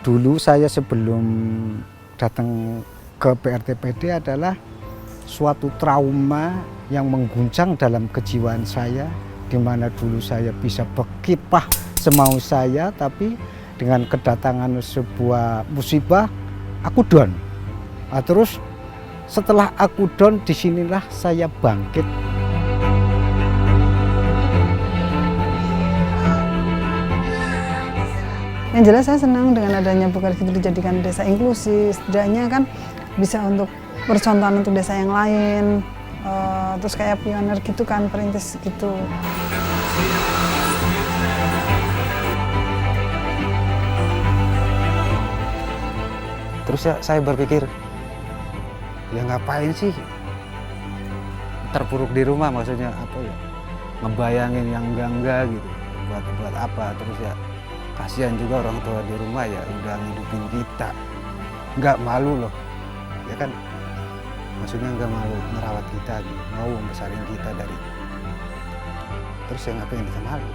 Dulu saya sebelum datang ke PRTPD adalah suatu trauma yang mengguncang dalam kejiwaan saya, di mana dulu saya bisa berkiprah semau saya, tapi dengan kedatangan sebuah musibah aku down. Terus setelah aku down, disinilah saya bangkit. Yang jelas saya senang dengan adanya Bukar Gitu dijadikan desa inklusi, setidaknya kan bisa untuk percontohan untuk desa yang lain, terus kayak pioner gitu kan, perintis gitu. Terus ya saya berpikir, ya ngapain sih terpuruk di rumah, maksudnya apa ya, ngebayangin yang enggak gitu, buat apa. Terus ya kasihan juga orang tua di rumah ya udah ngidupin kita, nggak malu loh, ya kan, maksudnya nggak malu merawat kita gitu, mau membesarin kita dari, terus ya ngapain kita malu.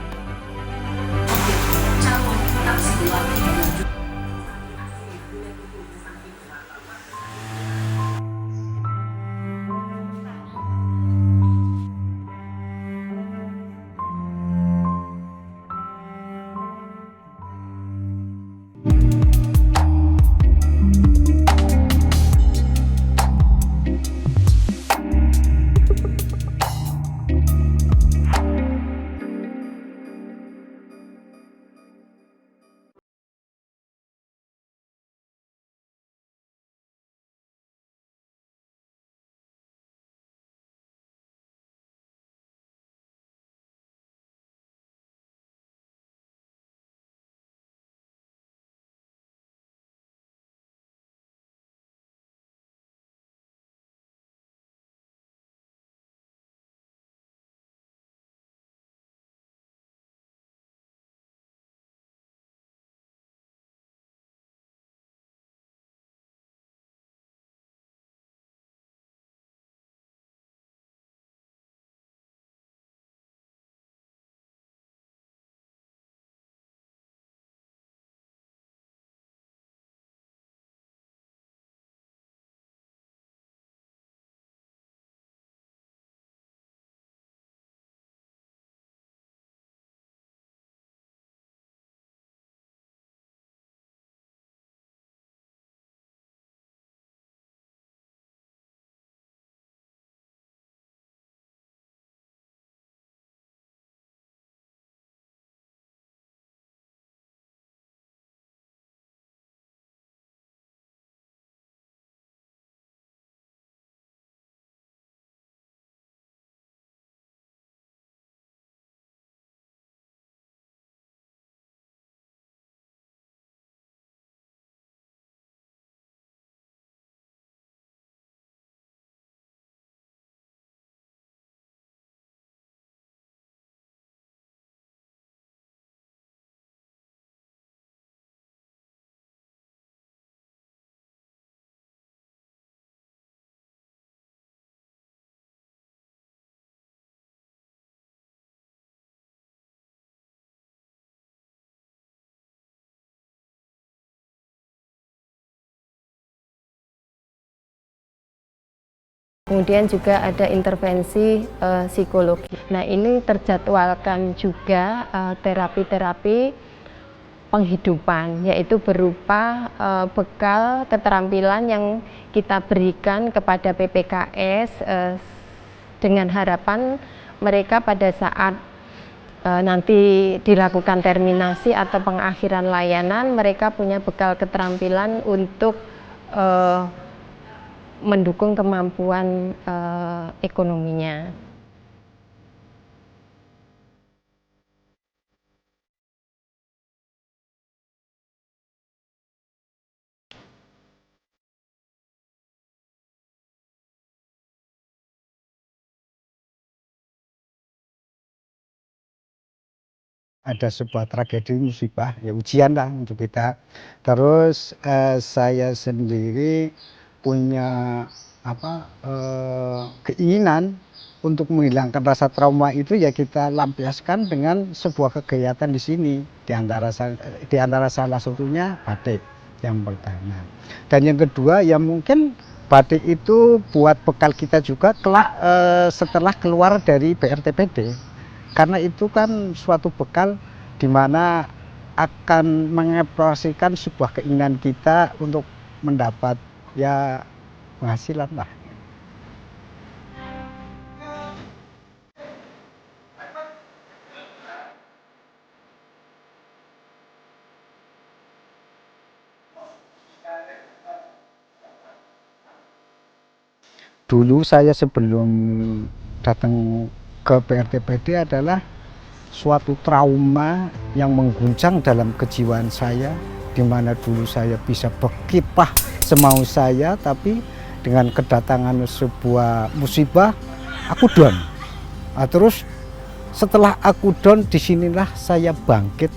Kemudian juga ada intervensi psikologi. Nah, ini terjadwalkan juga terapi-terapi penghidupan, yaitu berupa bekal keterampilan yang kita berikan kepada PPKS dengan harapan mereka pada saat nanti dilakukan terminasi atau pengakhiran layanan, mereka punya bekal keterampilan untuk mendukung kemampuan ekonominya. Ada sebuah tragedi musibah, ya ujian lah untuk kita. Terus saya sendiri punya keinginan untuk menghilangkan rasa trauma itu, ya kita lampiaskan dengan sebuah kegiatan di sini. Di antara salah satunya batik. yang pertama. Dan yang kedua ya mungkin batik itu buat bekal kita juga kelak setelah keluar dari BRTPD, karena itu kan suatu bekal di mana akan mengekspresikan sebuah keinginan kita untuk mendapat ya penghasilan lah. Dulu saya sebelum datang ke BRTPD adalah suatu trauma yang mengguncang dalam kejiwaan saya, di mana dulu saya bisa berkiprah semau saya, tapi dengan kedatangan sebuah musibah aku down. Terus setelah aku down, disinilah saya bangkit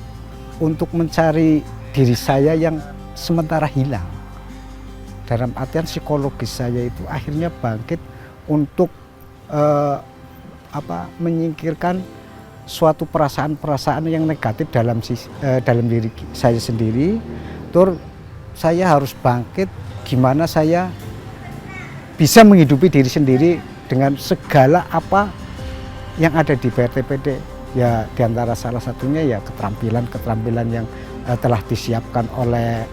untuk mencari diri saya yang sementara hilang. Dalam artian psikologis saya itu akhirnya bangkit untuk menyingkirkan suatu perasaan-perasaan yang negatif dalam diri saya sendiri. Terus saya harus bangkit gimana saya bisa menghidupi diri sendiri dengan segala apa yang ada di BRTPD. Ya diantara salah satunya ya keterampilan yang telah disiapkan oleh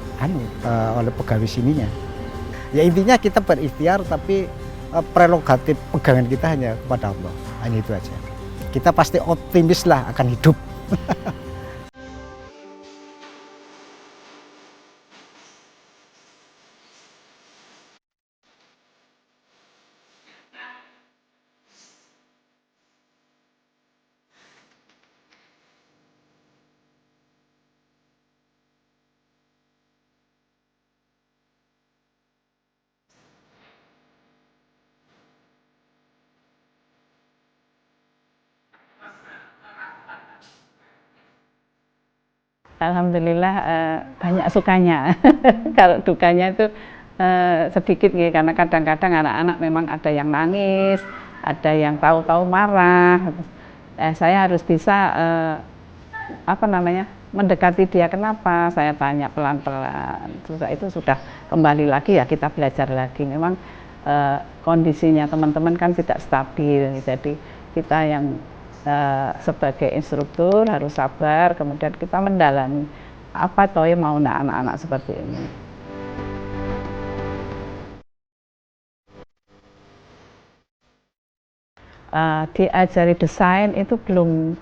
pegawai sininya. Ya intinya kita berikhtiar, tapi prerogatif pegangan kita hanya kepada Allah, hanya itu aja. Kita pasti optimis lah akan hidup. Alhamdulillah banyak sukanya. Kalau dukanya itu sedikit ya, karena kadang-kadang anak-anak memang ada yang nangis, ada yang tahu-tahu marah. Saya harus bisa mendekati dia. Kenapa? Saya tanya pelan-pelan. Itu sudah kembali lagi ya, kita belajar lagi. Memang kondisinya teman-teman kan tidak stabil, jadi kita yang sebagai instruktur harus sabar, kemudian kita mendalami apa toh yang mau anak-anak seperti ini. Diajari desain itu belum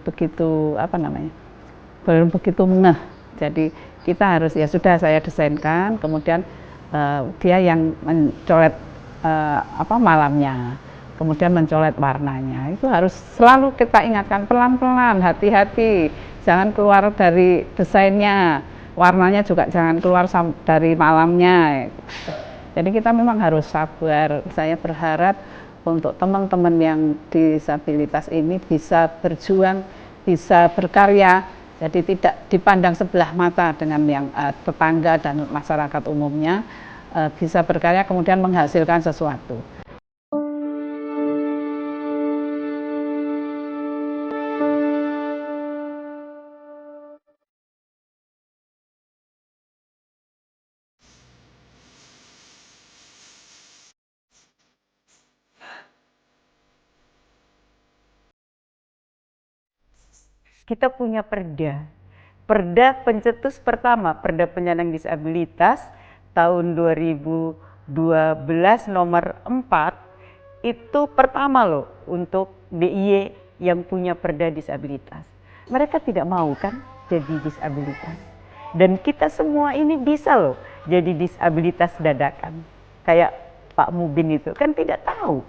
begitu belum begitu ngeh. Jadi kita harus ya sudah saya desainkan, kemudian dia yang mencoret malamnya, kemudian mencoret warnanya. Itu harus selalu kita ingatkan pelan-pelan, hati-hati, jangan keluar dari desainnya, warnanya juga jangan keluar dari malamnya. Jadi kita memang harus sabar. Saya berharap untuk teman-teman yang disabilitas ini bisa berjuang, bisa berkarya, jadi tidak dipandang sebelah mata dengan yang tetangga dan masyarakat umumnya, bisa berkarya kemudian menghasilkan sesuatu. Kita punya perda pencetus pertama, Perda Penyandang Disabilitas tahun 2012 nomor 4, itu pertama loh untuk DIY yang punya perda disabilitas. Mereka tidak mau kan jadi disabilitas, dan kita semua ini bisa loh jadi disabilitas dadakan. Kayak Pak Mubin itu kan tidak tahu,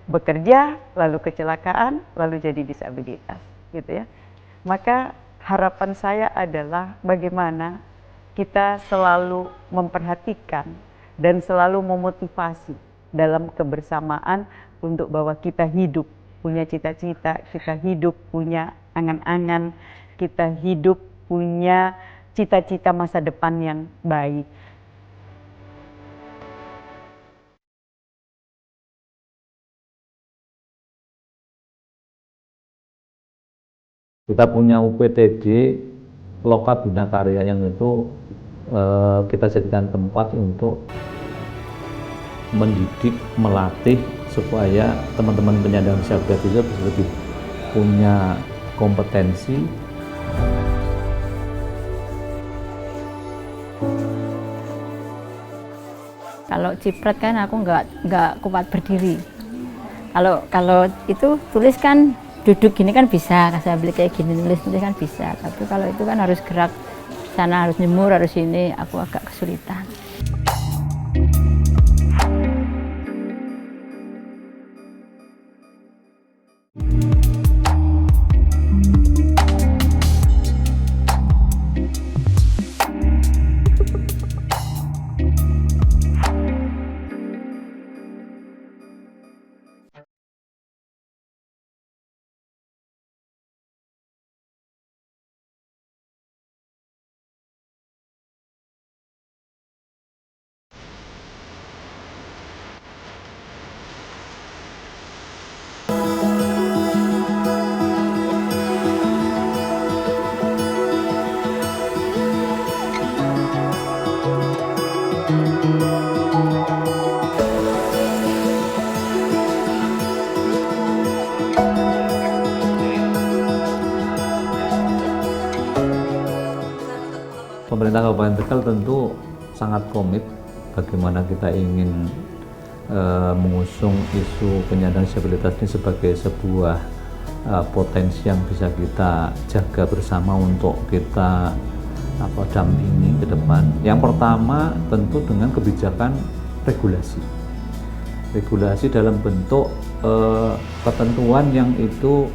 bekerja lalu kecelakaan lalu jadi disabilitas gitu ya. Maka harapan saya adalah bagaimana kita selalu memperhatikan dan selalu memotivasi dalam kebersamaan untuk bahwa kita hidup punya cita-cita, kita hidup punya angan-angan, kita hidup punya cita-cita masa depan yang baik. Kita punya UPTD Loka Bina Karya yang itu kita jadikan tempat untuk mendidik, melatih supaya teman-teman penyandang disabilitas itu bisa lebih punya kompetensi. Kalau ciprat kan aku nggak kuat berdiri. Kalau itu tulis kan duduk gini kan bisa, saya beli kayak gini nulis kan bisa. Tapi kalau itu kan harus gerak sana, harus nyemur, harus ini, aku agak kesulitan. Pemerintah Kabupaten Tegal tentu sangat komit bagaimana kita ingin mengusung isu penyandang disabilitas ini sebagai sebuah potensi yang bisa kita jaga bersama untuk kita dampingi ke depan. Yang pertama tentu dengan kebijakan regulasi. Regulasi dalam bentuk ketentuan yang itu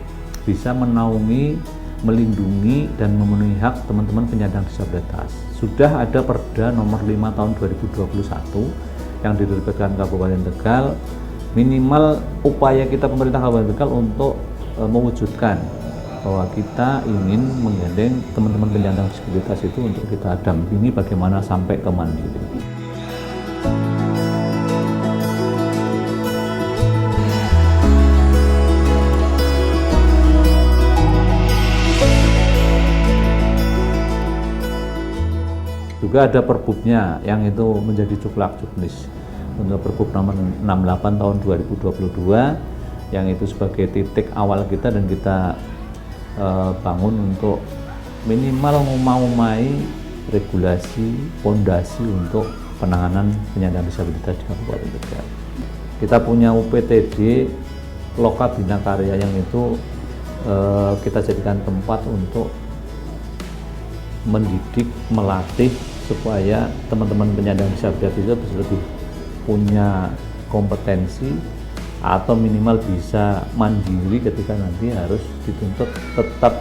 bisa menaungi, melindungi dan memenuhi hak teman-teman penyandang disabilitas. Sudah ada Perda nomor 5 tahun 2021 yang diterbitkan Kabupaten Tegal. Minimal upaya kita pemerintah Kabupaten Tegal untuk mewujudkan bahwa kita ingin menggandeng teman-teman penyandang disabilitas itu untuk kita dampingi bagaimana sampai ke mandiri. Juga ada perbubnya yang itu menjadi cuklak juknis untuk Perbub nomor 68 tahun 2022 yang itu sebagai titik awal kita dan kita bangun untuk minimal memauai regulasi pondasi untuk penanganan penyandang disabilitas di Kabupaten Tegal. Kita punya UPTD Loka Bina Karya yang itu kita jadikan tempat untuk mendidik, melatih supaya teman-teman penyandang disabilitas itu bisa lebih punya kompetensi atau minimal bisa mandiri ketika nanti harus dituntut tetap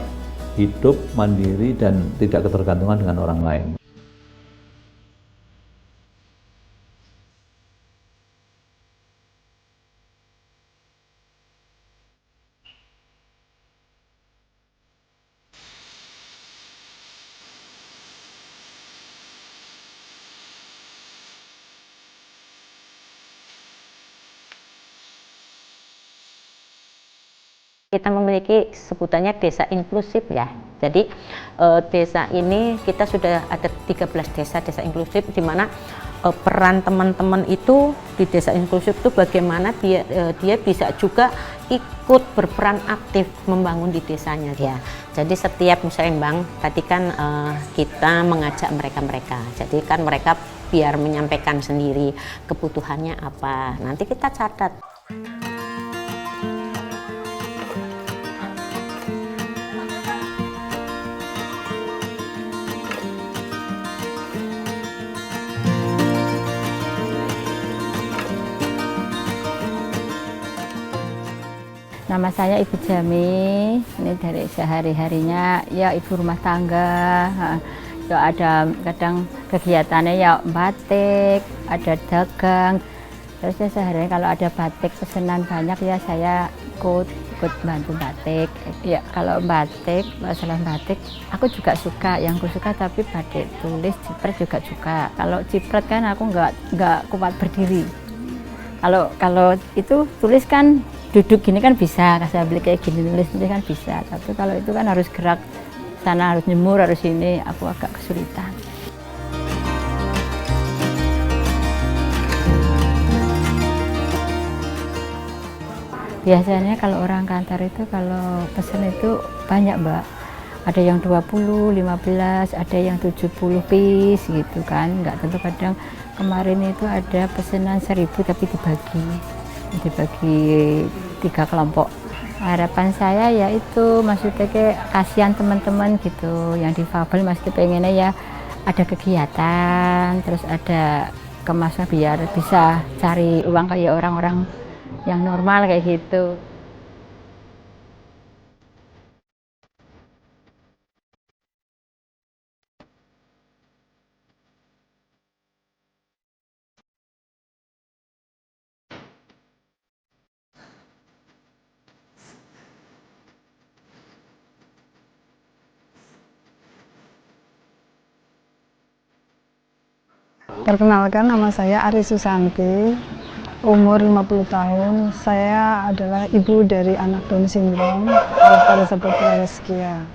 hidup mandiri dan tidak ketergantungan dengan orang lain. Kita memiliki sebutannya desa inklusif ya. Jadi desa ini kita sudah ada 13 desa inklusif di mana peran teman-teman itu di desa inklusif itu bagaimana dia bisa juga ikut berperan aktif membangun di desanya ya. Jadi setiap misalnya Bang, tadi kan kita mengajak mereka. Jadi kan mereka biar menyampaikan sendiri kebutuhannya apa. Nanti kita catat. Nama saya Ibu Jami, ini dari sehari-harinya ya ibu rumah tangga. Ya ada kadang kegiatannya ya batik, ada dagang. Terus ya sehari-hari kalau ada batik pesanan banyak ya saya ikut bantu batik. Ya kalau batik, masalah batik aku juga suka, yang aku suka tapi batik tulis, ciprat juga suka. Kalau ciprat kan aku nggak kuat berdiri. Kalau itu tulis kan duduk gini kan bisa, saya beli kayak gini nulis kan bisa. Tapi kalau itu kan harus gerak sana, harus nyemur, harus ini, aku agak kesulitan. Biasanya kalau orang kantor itu kalau pesen itu banyak Mbak. Ada yang 20, 15, ada yang 70 piece gitu kan. Nggak tentu, kadang kemarin itu ada pesanan 1000 tapi dibagi 3 kelompok. Harapan saya ya itu maksudnya kayak kasihan teman-teman gitu yang difabel, masih pengennya ya ada kegiatan, terus ada kemasan biar bisa cari uang kayak orang-orang yang normal kayak gitu. Perkenalkan, nama saya Ari Susanti, umur 50 tahun. Saya adalah ibu dari anak Down syndrome, Alfa Elizabeth Reskia.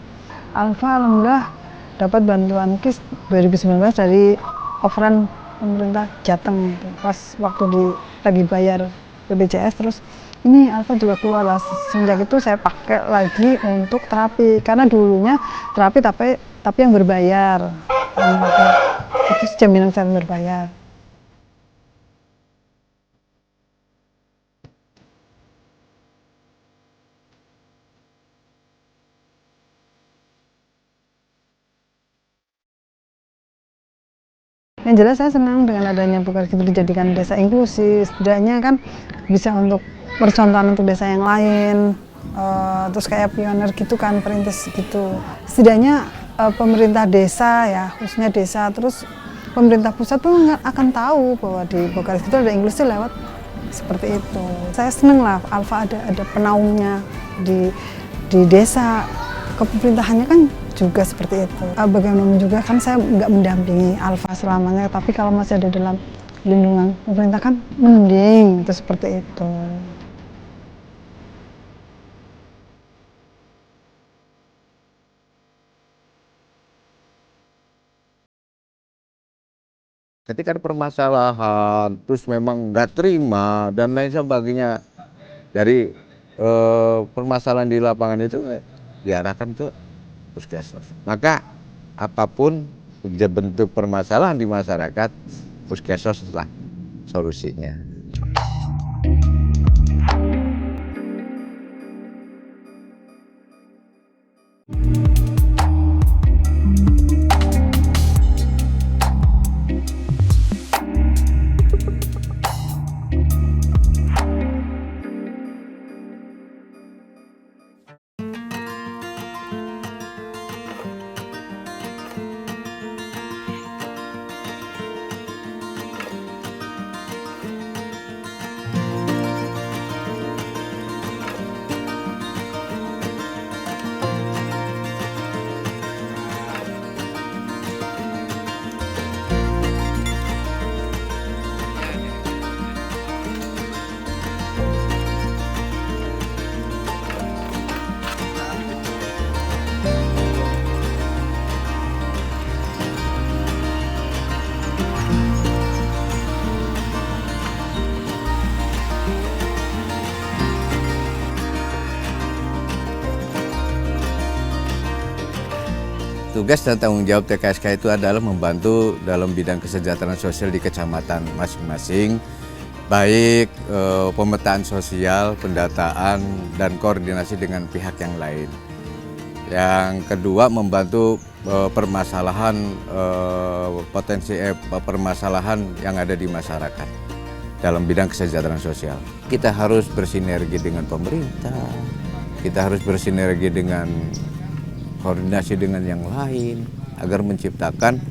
Alfa alhamdulillah dapat bantuan KIS 2019 dari offeran pemerintah Jateng gitu. Pas waktu lagi bayar BPJS, terus ini Alfa juga keluar lah. Semenjak itu saya pakai lagi untuk terapi, karena dulunya terapi tapi yang berbayar. Itu jaminan kesehatan berbayar. Yang jelas saya senang dengan adanya Bukar Kidul dijadikan desa inklusi. Setidaknya kan bisa untuk percontohan untuk desa yang lain. Terus kayak pioner gitu kan, perintis gitu. Setidaknya pemerintah desa ya, khususnya desa, terus pemerintah pusat pun akan tahu bahwa di Bukar Kidul ada inklusi lewat seperti itu. Saya senang lah Alfa ada penaungnya di desa. Kepemerintahannya kan juga seperti itu. Bagaimanapun juga kan saya nggak mendampingi Alfa selamanya, tapi kalau masih ada dalam lindungan pemerintah kan mending itu seperti itu. Ketika ada permasalahan, terus memang nggak terima dan lain sebagainya dari permasalahan di lapangan itu diarahkan ke puskesmas. Maka apapun bentuk permasalahan di masyarakat, puskesmas lah solusinya. Tugas dan tanggung jawab TKSK itu adalah membantu dalam bidang kesejahteraan sosial di kecamatan masing-masing, baik pemetaan sosial, pendataan, dan koordinasi dengan pihak yang lain. Yang kedua, membantu permasalahan yang ada di masyarakat dalam bidang kesejahteraan sosial. Kita harus bersinergi dengan pemerintah, kita harus bersinergi dengan koordinasi dengan yang lain agar menciptakan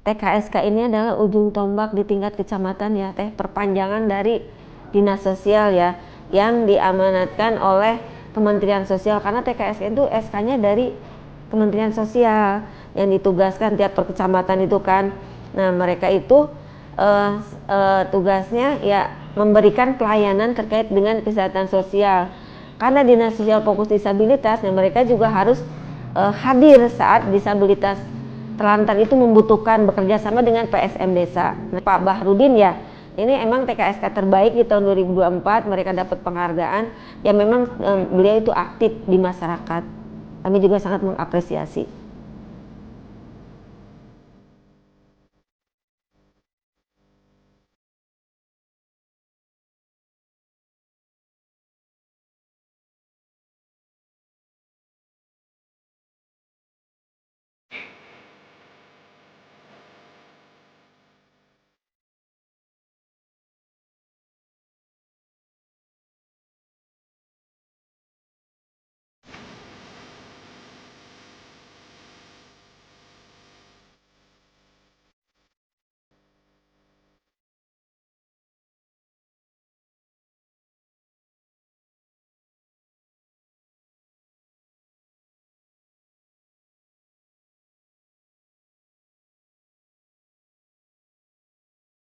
TKSK ini adalah ujung tombak di tingkat kecamatan ya Teh, perpanjangan dari dinas sosial ya, yang diamanatkan oleh Kementerian Sosial, karena TKSK itu SK-nya dari Kementerian Sosial yang ditugaskan tiap per kecamatan itu kan. Nah mereka itu tugasnya ya memberikan pelayanan terkait dengan kesehatan sosial, karena dinas sosial fokus disabilitas, nah mereka juga harus hadir saat disabilitas terlantar itu membutuhkan, bekerja sama dengan PSM desa. Nah, Pak Bahrudin ya, ini emang TKSK terbaik di tahun 2024, mereka dapat penghargaan, ya memang beliau itu aktif di masyarakat, kami juga sangat mengapresiasi.